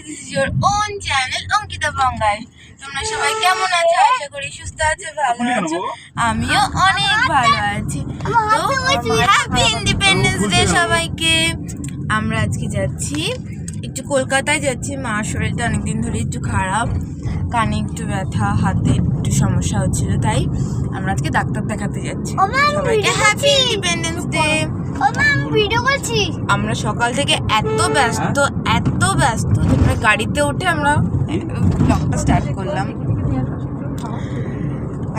This is your own channel Ankita Bangai. তোমরা সবাই কেমন আছো? আশা করি সুস্থ আছো, ভালো আছো। আমিও অনেক ভালো আছি। তো হ্যাপি ইন্ডিপেন্ডেন্স ডে সবাইকে। আমরা আজকে যাচ্ছি একটু কলকাতায় যাচ্ছি। মার শরীরটা অনেকদিন ধরে একটু খারাপ, কানে একটু ব্যথা, হাতে একটু সমস্যা হচ্ছিল, তাই আমরা আজকে ডাক্তার দেখাতে যাচ্ছি। সবাইকে হ্যাপি ইন্ডিপেন্ডেন্স ডে। আমরা সকাল থেকে এত ব্যস্ত তোমরা গাড়িতে উঠে আমরা ব্লগটা স্টার্ট করলাম।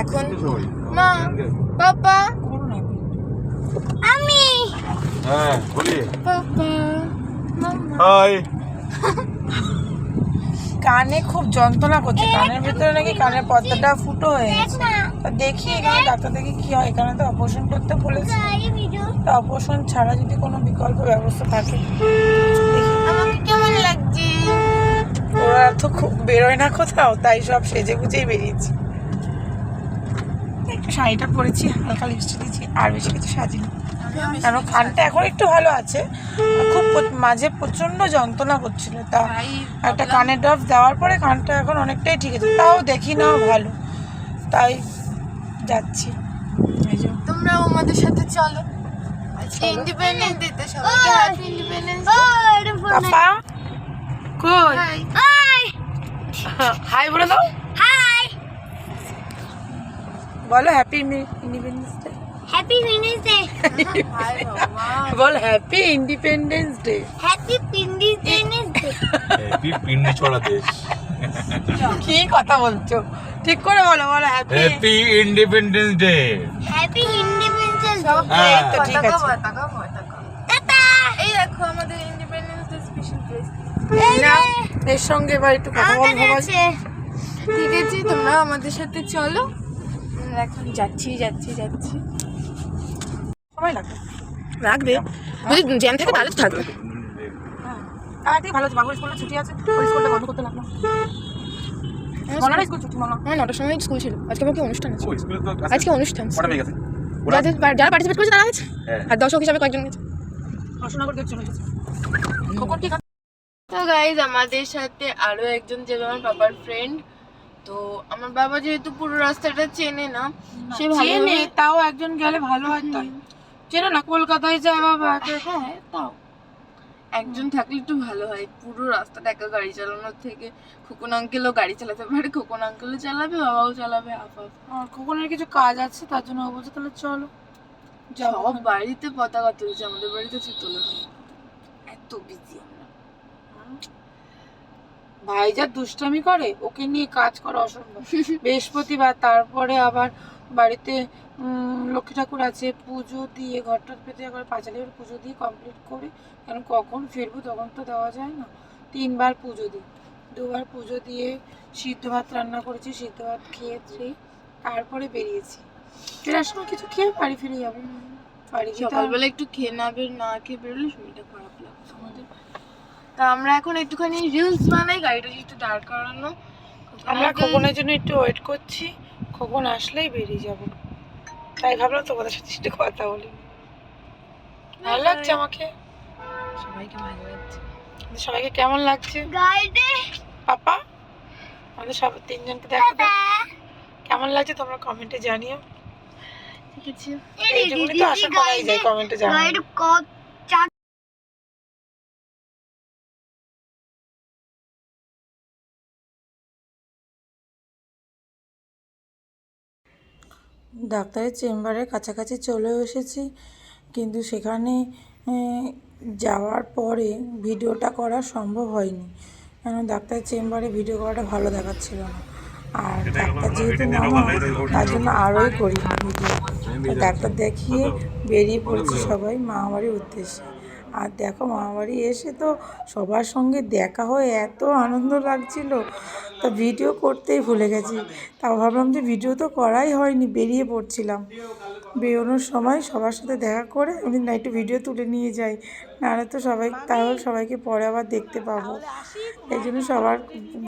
এখন মা, পাপা, আমি, পাপা, হাই। কানে খুব যন্ত্রণা করছে, কানের ভিতরে নাকি কানের পর্দাটা ফুটো হয়ে গেছে। তা দেখি এখানে ডাক্তার দেখি কি হয়। এখানে তো অপারেশন করতে বলেছে, তা অপারেশন ছাড়া যদি কোনো বিকল্প ব্যবস্থা থাকে দেখি। আমাকে কেমন লাগছে? ওরা তো খুব বেরোয় না কোথাও, তাই সব সেজে গুজেই বেরিয়েছি। একটু শাড়িটা পরেছি, হালকা লিপস্টিক দিয়েছি, আর বেশি কিছু সাজিনি। কেন কানটা এখন একটু ভালো আছে, খুব মাঝে প্রচন্ড যন্ত্রণা করছিল। তা একটা কানের ড্রপ দেওয়ার পরে কানটা এখন অনেকটাই ঠিক আছে। তাও দেখি না ভালো, তাই যাচ্ছি। তোমরাও আমাদের সাথে চলো। আজকে ইন্ডিপেন্ডেন্স ডে, তে সবাইকে হ্যাপি ইন্ডিপেন্ডেন্স ডে। পাপা কই? হাই হাই বলে দাও। হাই, বলো happy independence day. Happy independence day. Hi বাবা, বল happy independence day. Happy independence day. Happy পিন্ডি ছড়া দেশ। কি কথা বলছো? ঠিক করে বলো, বলো happy happy independence day. Happy independence day. এই তো ঠিক আছে। টাটা। এই দেখো আমাদের ইন্ডিপেন্ডেন্স ডে স্পেশাল প্লেস। না, এর সঙ্গে এবার একটু কথা বলবো। ঠিক আছে, তোমরা আমাদের সাথে চলো। আমরা এখন যাচ্ছি। সময় লাগবে, রাখবে যদি জ্যাম থাকে তাহলে তো থাকবে। তাড়াতাড়ি ভালো আছে। বাংলা স্কুলে ছুটি আছে, ওই স্কুলটা বন্ধ করতে লাগলো। মনে স্কুল ছুটি মনে হ্যাঁ, 9টার সময় স্কুল ছিল। আজকে আমার কি অনুষ্ঠান আছে? ও স্কুলে তো আজকে অনুষ্ঠান কটা মেয়ে গেছে? যারা পার্টিসিপেট করেছে তারা গেছে, হ্যাঁ। আর দর্শক হিসাবে কয়েকজন গেছে। পড়াশোনা করে চলে গেছে। খবর কি? তো গাইজ, আমাদের সাথে আরো একজন যাবে, আমার বাবার ফ্রেন্ড। তো আমার বাবা যেহেতু পুরো রাস্তাটা চেনে না, সে চেনে, তাও একজন গেলে ভালো হয়। তাই চেনো না, কলকাতায় যায় বাবা। হ্যাঁ, তাও একজন থাকলে একটু ভালো হয়। পুরো রাস্তাটা একা গাড়ি চালানোর থেকে খোকন আঙ্কেলও গাড়ি চালাতে পারে, খোকন আঙ্কেলও চালাবে, বাবাও চালাবে। আর খোকনের কিছু কাজ আছে, তার জন্য ও বলছে তাহলে চলো যাও। সব বাড়িতে পতাকা তুলছে, আমাদের বাড়িতে তোলা হয়। এত বিজি আমরা। ভাই যা দুষ্টামি করে, ওকে নিয়ে কাজ করা অসম্ভব। বৃহস্পতিবার, তারপরে আবার বাড়িতে লক্ষ্মী ঠাকুর আছে, পুজো দিয়ে ঘরটা পেতে একবার পাঁচালির পুজো দিয়ে কমপ্লিট করে, কারণ কখন ফিরবো তখন তো দেওয়া যায় না। 3 বার পুজো দিই, 2 বার পুজো দিয়ে সিদ্ধ ভাত রান্না করেছি, সিদ্ধ ভাত খেয়েছি, তারপরে বেরিয়েছি। ফেরার সময় কিছু খেয়ে বাড়ি ফিরে যাবো। বাড়ি সকালবেলা একটু খেয়ে না খেয়ে বেরোলে শরীরটা খারাপ লাগছে আমাদের। তা আমরা এখন একটুখানি রিলস বানাই, গাড়িটা একটু দাঁড় করানো। আমরা খোকনের জন্য একটু ওয়েট করছি, খোকন আসলেই বেরিয়ে যাব। তাই ভাবলাম তোমাদের সাথে একটু কথা বলি। ভালো লাগছে আমাকে, সবাইকে ভালো লাগছে। সবাইকে কেমন লাগছে গাইডে পাপা? আমাদের সব 3 জনকে দেখো তো কেমন লাগছে, তোমরা কমেন্টে জানিও। ঠিক আছে, এইটুকুনি তো আশা করাই যায়, কমেন্টে জানিও। ডাক্তারের চেম্বারের কাছাকাছি চলে এসেছি, কিন্তু সেখানে যাওয়ার পরে ভিডিওটা করা সম্ভব হয়নি, কারণ ডাক্তারের চেম্বারে ভিডিও করাটা ভালো দেখাচ্ছিল না। আর ডাক্তার যেহেতু মামা, তার জন্য আরোই করি ভিডিও। ডাক্তার দেখিয়ে বেরিয়ে পড়েছি সবাই মামাবাড়ির উদ্দেশ্যে। আর দেখো, মামাবাড়ি এসে তো সবার সঙ্গে দেখা হয়ে এত আনন্দ লাগছিল, তা ভিডিও করতেই ভুলে গেছি। তাও ভাবলাম যে ভিডিও তো করাই হয়নি, বেরিয়ে পড়ছিলাম। বেরোনোর সময় সবার সাথে দেখা করে আমি না একটু ভিডিও তুলে নিয়ে যাই, নাহলে তো তাহলে সবাইকে পরে আবার দেখতে পাবো। এই জন্য সবার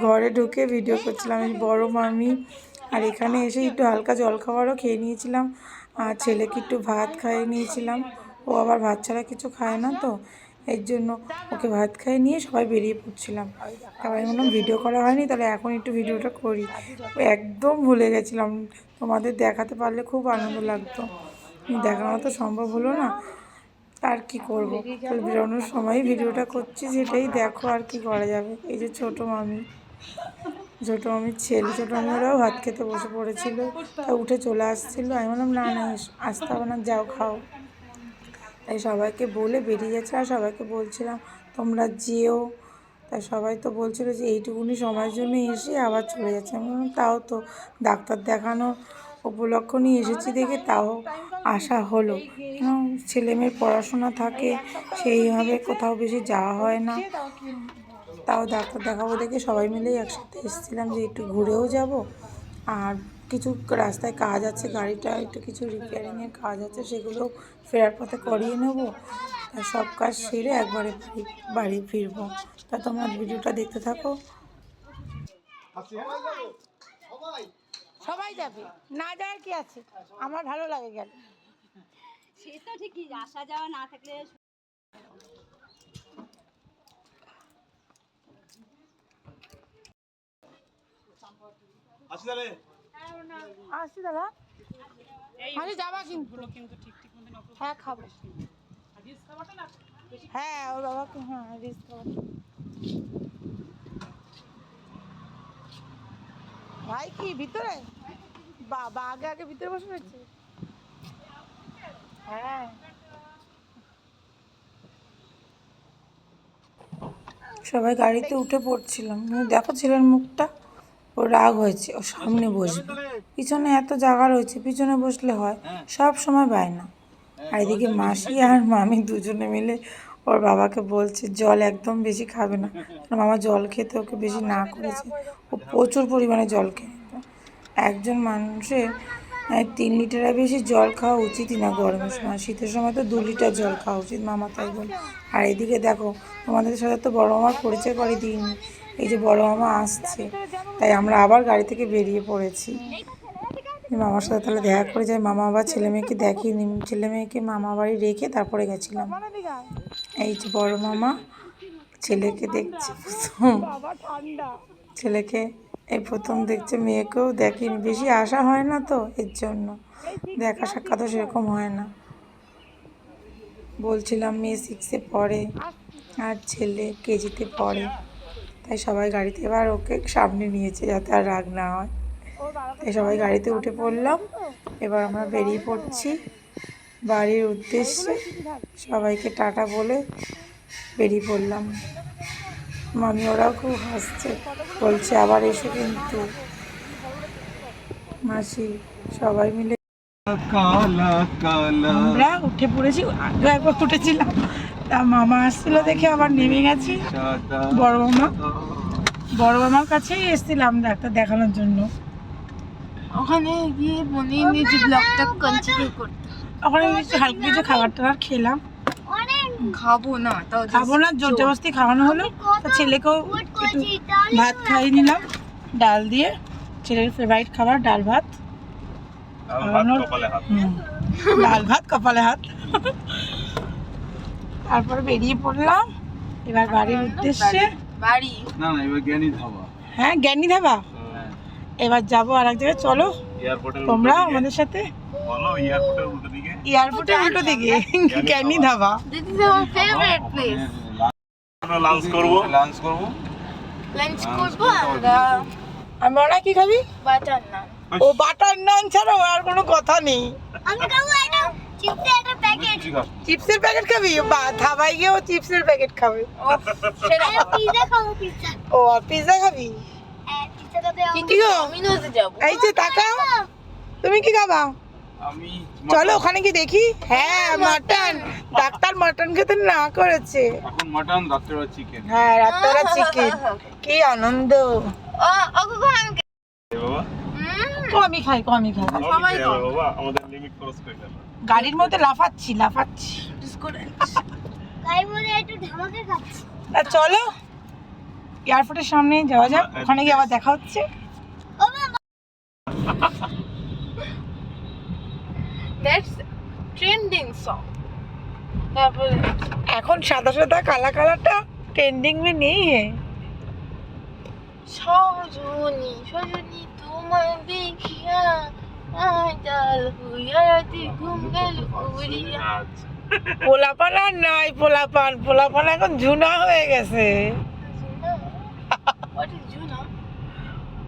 ঘরে ঢুকে ভিডিও করছিলাম। আমি বড় মামি, আর এখানে এসে একটু হালকা জলখাবারও খেয়ে নিয়েছিলাম, আর ছেলেকে একটু ভাত খাইয়ে নিয়েছিলাম। ও আবার ভাত ছাড়া কিছু খায় না, তো এর জন্য ওকে ভাত খাইয়ে নিয়ে সবাই বেরিয়ে পড়ছিলাম। তারপর আমি বললাম ভিডিও করা হয়নি, তাহলে এখন একটু ভিডিওটা করি। একদম ভুলে গেছিলাম, তোমাদের দেখাতে পারলে খুব আনন্দ লাগতো, দেখানো তো সম্ভব হলো না। আর কি করবো, বেরোনোর সময় ভিডিওটা করছি, সেটাই দেখো, আর কি করা যাবে। এই যে ছোটো মামির ছেলে, ছোটো মামিরাও ভাত খেতে বসে পড়েছিল, তা উঠে চলে আসছিলো। আমি বললাম না না আসতে হবে না, যাও খাও। তাই সবাইকে বলে বেরিয়ে যাচ্ছে, আর সবাইকে বলছিলাম তোমরা যেও। তাই সবাই তো বলছিল যে এইটুকুনি সময়ের জন্য এসে আবার চলে যাচ্ছে। আমি বললাম তাও তো ডাক্তার দেখানোর উপলক্ষ নিয়ে এসেছি দেখে তাও আসা হলো। ছেলে মেয়ের পড়াশোনা থাকে, সেইভাবে কোথাও বেশি যাওয়া হয় না। তাও ডাক্তার দেখাবো দেখে সবাই মিলেই একসাথে এসেছিলাম যে একটু ঘুরেও যাব, আর কিছু রাস্তায় কাজ আছে, গাড়িটা একটু কিছু রিপেয়ারিংয়ের কাজ আছে, সেগুলো ফেরার পথে করিয়ে নেব। তাই সব কাজ সেরে একবারে বাড়ি ফিরবো। তা তোমরা ভিডিওটা দেখতে থাকো। সবাই যাবে, না যাওয়ার কি আছে, আমার ভালো লাগে গেল। সে তো ঠিকই, আসা যাওয়া না থাকলে আসছি দাদা, আমি যাবা কিন্তু হ্যাঁ খাবো, হ্যাঁ ওর বাবাকে, হ্যাঁ রিস্ক খাবার। ভাই কি ভিতরে, বাবা আগে আগে ভিতরে বসে রয়েছে। হ্যাঁ সবাই গাড়িতে উঠে পড়ছিলাম, দেখো ছেলের মুখটা, ও রাগ হয়েছে, ও সামনে বসবে, পিছনে এত জায়গা রয়েছে, পিছনে বসলে হয়, সব সময় বায়না। আর এদিকে মাসি আর মামি দুজনে মিলে ওর বাবাকে বলছে জল একদম বেশি খাবে না, মামা জল খেতে ওকে বেশি না করেছে, ও প্রচুর পরিমাণে জল খেয়ে। একজন মানুষের 3 লিটারের বেশি জল খাওয়া উচিতই না গরমের সময়, শীতের সময় তো 2 লিটার জল খাওয়া উচিত, মামা তাই বল। আর এদিকে দেখো তোমাদের সাথে তো বড় মামার পরিচয় করে দিইনি, এই যে বড় মামা আসছে, তাই আমরা আবার গাড়ি থেকে বেরিয়ে পড়েছি মামার সাথে। তাহলে দেখা করে যাই, মামা আবার ছেলে মেয়েকে দেখিনি, ছেলে মেয়েকে মামা বাড়ি রেখে তারপরে গেছিলাম। এই যে বড় মামা ছেলেকে দেখছে প্রথম, ছেলেকে এই প্রথম দেখছে, মেয়েকেও দেখিনি, বেশি আসা হয় না তো এর জন্য দেখা সাক্ষাৎও সেরকম হয় না। বলছিলাম মেয়ে 6-এ পড়ে আর ছেলে কেজিতে পড়ে, তাই সবাই গাড়িতে এবার ওকে সামনে নিয়েছে যাতে আর রাগ না হয়। তাই সবাই গাড়িতে উঠে পড়লাম, এবার আমরা বেরিয়ে পড়ছি বাড়ির উদ্দেশ্যে। সবাইকে টাটা বলে বেরিয়ে পড়লাম। মামি ওরাও খুব হাসছে, বলছে আবার এসো কিন্তু। মাসি সবাই মিলে আমরা উঠে পড়েছি, আগে একবার উঠেছিলাম, তা মামা আসছিল দেখে আবার নেমে গেছি। বড় মামার কাছেই এসেছিলাম ডাক্তার দেখানোর জন্য। ওখানে গিয়ে বনিয়ে নিয়েছি ব্লগটা কন্টিনিউ করতে। ওখানে হালকা কিছু খাবার টাবার খেলাম, খাবো না, জোর জবরদস্তি খাওয়ানো হলো। তো ছেলেকেও একটু ভাত খাইয়ে নিলাম ডাল দিয়ে, ছেলের ফেভারিট খাবার ডাল ভাত, ডাল ভাত কপালে হাত। তারপরে বেরিয়ে পড়লাম এবার বাড়ির উদ্দেশ্যে। বাড়ি না না, এবার জ্ঞানী ধাবা। হ্যাঁ জ্ঞানী ধাবা, এবার যাবো আর এক জায়গায়, চলো তোমরা আমাদের সাথে। বলো এয়ারপোর্টের উল্টো দিকে, এয়ারপোর্টের উল্টো দিকে জ্ঞানী dhaba. This is our favourite place. আমরা লাঞ্চ করব। লাঞ্চ করবো আমরা। আমরা কি খাবি? বাটার নান। ও বাটার নান ছাড়া আর কোনো কথা নেই। আমি খাবো একটা চিপসের একটা প্যাকেট। চিপসের প্যাকেট খাবি? বা ধাবায় গিয়ে ও চিপসের প্যাকেট খাবে। সেটা পিজ্জা খাবো, পিজ্জা। ও আর পিজ্জা খাবি? হ্যাঁ, পিজ্জাটা দে। কি গো? ডমিনোজে যাবো। এই যে তাকাও, তুমি কি খাবা? আমি চলো ওখানে কি দেখি। হ্যাঁ মাটন, ডাক্তার মাটন খেতে না করেছে। এখন মাটন, রাত্রে চিকেন। হ্যাঁ রাত্রে চিকেন, কি আনন্দ। বাবা কমই খাই। সবাই তো বাবা আমাদের লিমিট ক্রস করে গেল। গাড়ির মধ্যে লাফাচ্ছি। গাড়ির মধ্যে একটু ধামাকা খাচ্ছি। আর চলো এয়ারপোর্টের সামনে যাওয়া যাক, ওখানে গিয়ে আবার দেখা হচ্ছে। ও বাবা, দ্যাটস ট্রেন্ডিং সং। তারপরে এখন সাদা সাদা কালা কালারটা ट्रेंडिंग में नहीं है। সজনী সজনী তোমায় দেখিয়া আজাল হুইয়াতে ঘুম গেল উড়িয়া। পোলাপান আর নাই, পোলাপান এখন ঝুনা হয়ে গেছে। What is Juna?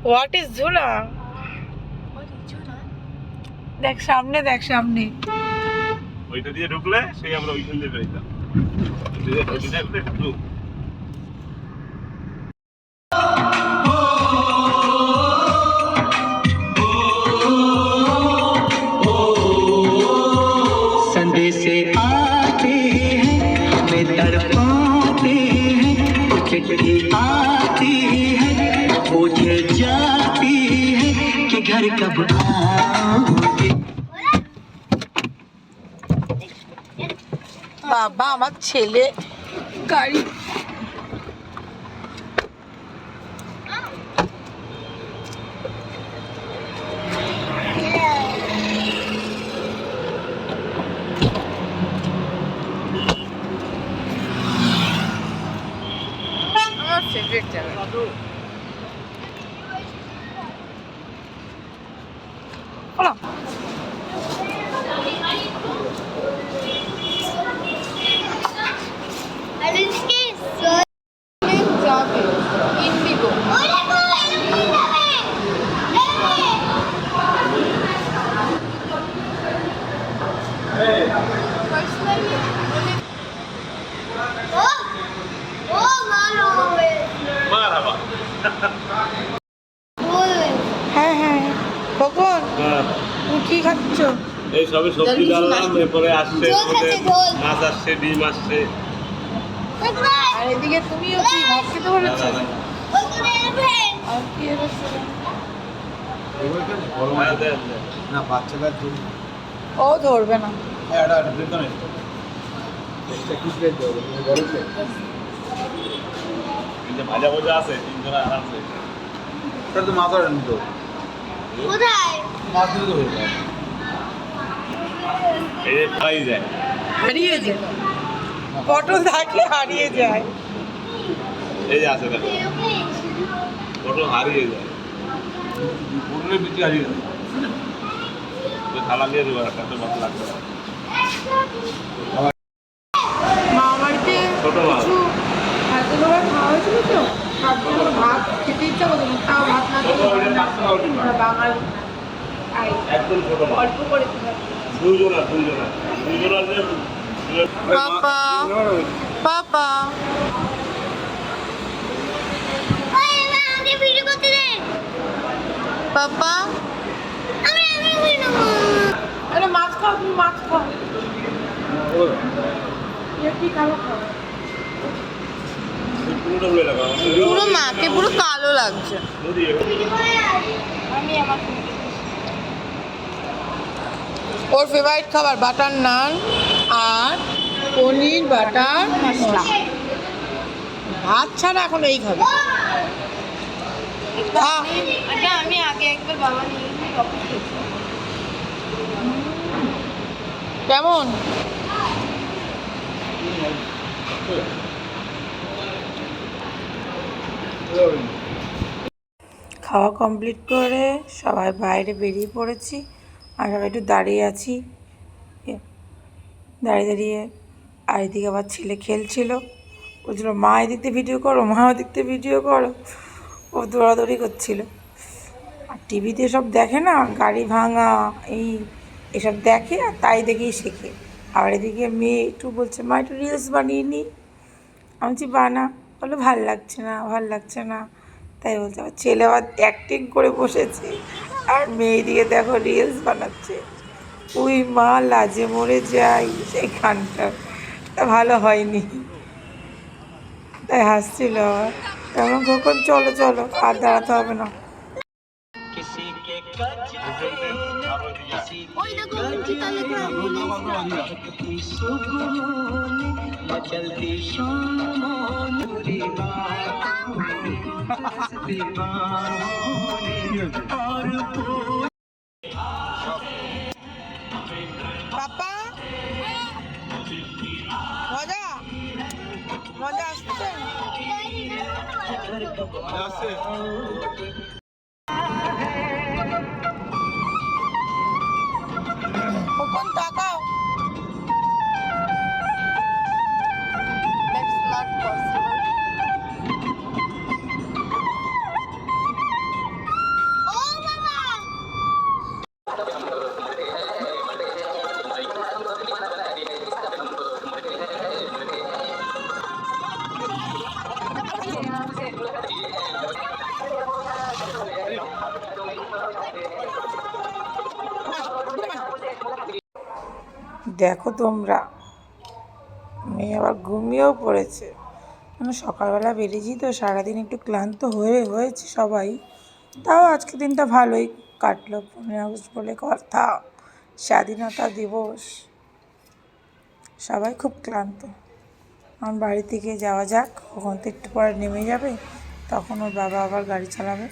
What is Jhuna? What is Juna? দেখ সামনে, দেখ সামনে। ওইটা দিয়ে ঢুকলে সেই আমরা ওইখান দিয়ে বেরিতাম। संदेश आते हैं हमें तड़पाते हैं, चिट्ठी आती है पूछे जाती है कि घर कब आओगे। বাবা আমার ছেলে গাড়ি আমার ফেভারিট জায়গা। বলো। ইন্ডিগো হ্যাঁ হ্যাঁ খোকন তুমি কি খাচ্ছ? এই সবে সবজি ডাললাম, এরপরে আসছে মাছ আসছে, ডিম আসছে। আর এদিকে তুমিও কি ভাত খেতে বলেছ? আর কি এবার না বাচ্চাদের জন্য ও ধরবে না। এটা বেতন একটা কি প্লেট দেবো বড় প্লেট এই যে ভাজা ভাজা আছে, তিনজনে আরামসে। এটা তো মাথা রান তো মাছ দিলে তো হয়ে যায়। এই যে খাই যায়, হারিয়ে যায়, পটল থাকলে হারিয়ে যায়। এই যে আছে দেখো, পটল হারিয়ে যায়, পটলের বিচি হারিয়ে যায়। তো থালা নিয়ে দেবো, একটা তো ভালো লাগবে না। মামা বাড়িতে ছোট মাছ। কিছু খাদ্য খাবার খাওয়া হয়েছিল তো, খাদ্য ভাত খেতে ইচ্ছা করতো না, তাও ভাত না খেলে আমরা বাঙাল খাই, একদম ছোট মাছ, অল্প করে খাই। দুজনা যে পাপা পাপা পাপা আরে মাছ খাও, তুমি মাছ খাও। কি খাবো খাও। পুরোটা বলে লাগাও, পুরো মাকে পুরো কালো লাগছে। আমি আমার ওর ফেভারিট খাবার বাটার নান আর পনির বাটার মশলা। ভাত ছাড়া এখন এই খাবে। এটা আমি আগে একবার বাবা নিয়ে গিয়ে তখন খেয়েছি। কেমন? খাওয়া কমপ্লিট করে সবাই বাইরে বেরিয়ে পড়েছি, আর সবাই একটু দাঁড়িয়ে আছি। দাঁড়িয়ে আর এদিকে আবার ছেলে খেলছিল, বলছিল মা এদিক দিয়ে ভিডিও করো, মা ওদিক দিয়ে ভিডিও করো, ও দৌড়াদৌড়ি করছিল। আর টিভিতে সব দেখে না, গাড়ি ভাঙা এসব দেখে, আর তাই দেখেই শেখে। আবার এদিকে মেয়ে একটু বলছে মা একটু রিলস বানিয়ে নিই। আমি বলছি বানা, বলে ভাল লাগছে না। তাই বলছে, আমার ছেলে আবার অ্যাক্টিং করে বসেছে, আর মেয়ে দিকে দেখো রিলস বানাচ্ছে। ওই মা লাজে মরে যাই সেই গানটা, তা ভালো হয়নি, তাই হাসছিল। তেমন কখন চলো আর দাঁড়াতে হবে না। किसी के कजरे ने किसी की सुबहों ने मचलती शामों ने दीवारों ने और পাপা মজা মজা আসছে? কখন তাকাও? That's not possible. Oh, Mama! দেখো তোমরা, মেয়ে আবার ঘুমিয়েও পড়েছে। মানে সকালবেলা বেরিয়েছি তো, সারাদিন একটু ক্লান্ত হয়েছে সবাই। তাও আজকে দিনটা ভালোই কাটলো, 15 আগস্ট বলে কথা, স্বাধীনতা দিবস। সবাই খুব ক্লান্ত। আমার বাড়ি থেকে যাওয়া যাক, ওখান থেকে একটু পরে নেমে যাবে, তখন ওর বাবা আবার গাড়ি চালাবে।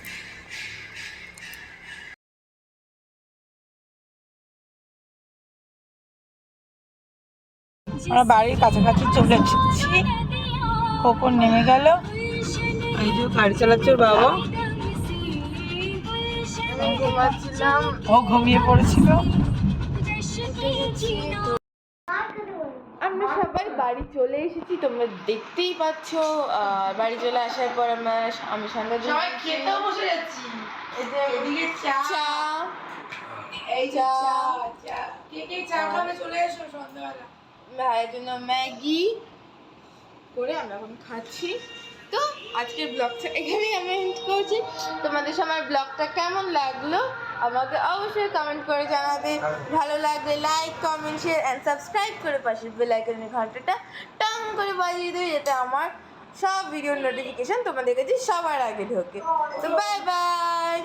আমরা বাড়ির কাছাকাছি চলে এসেছি। কখন নেমে গেল, এই যে গাড়ি চালাচ্ছে ওর বাবা। ঘুমাচ্ছিলাম। ও ঘুমিয়ে পড়েছিল। আমরা সবাই বাড়ি চলে এসেছি, তোমরা দেখতেই পাচ্ছ। বাড়ি চলে আসার পর আমি সন্ধ্যা সবাই খেতেও বসে যাচ্ছি। এই যে এদিকে চা, এই চা, কে চা খাবে চলে এসো সন্ধ্যাবেলা। ভাইয়ের জন্য ম্যাগি করে আমরা এখন খাচ্ছি। তো আজকের ব্লগটা এখানেই আমি এন্ড করছি। তোমাদের সবার ব্লগটা কেমন লাগলো আমাকে অবশ্যই কমেন্ট করে জানাবে। ভালো লাগলে like, comment, share and subscribe করে পাশের বেল আইকনের ঘন্টাটা টং করে বাজিয়ে দেবে, যাতে আমার সব ভিডিওর নোটিফিকেশন তোমাদের কাছে সবার আগে ঢোকে। তো বাই বাই।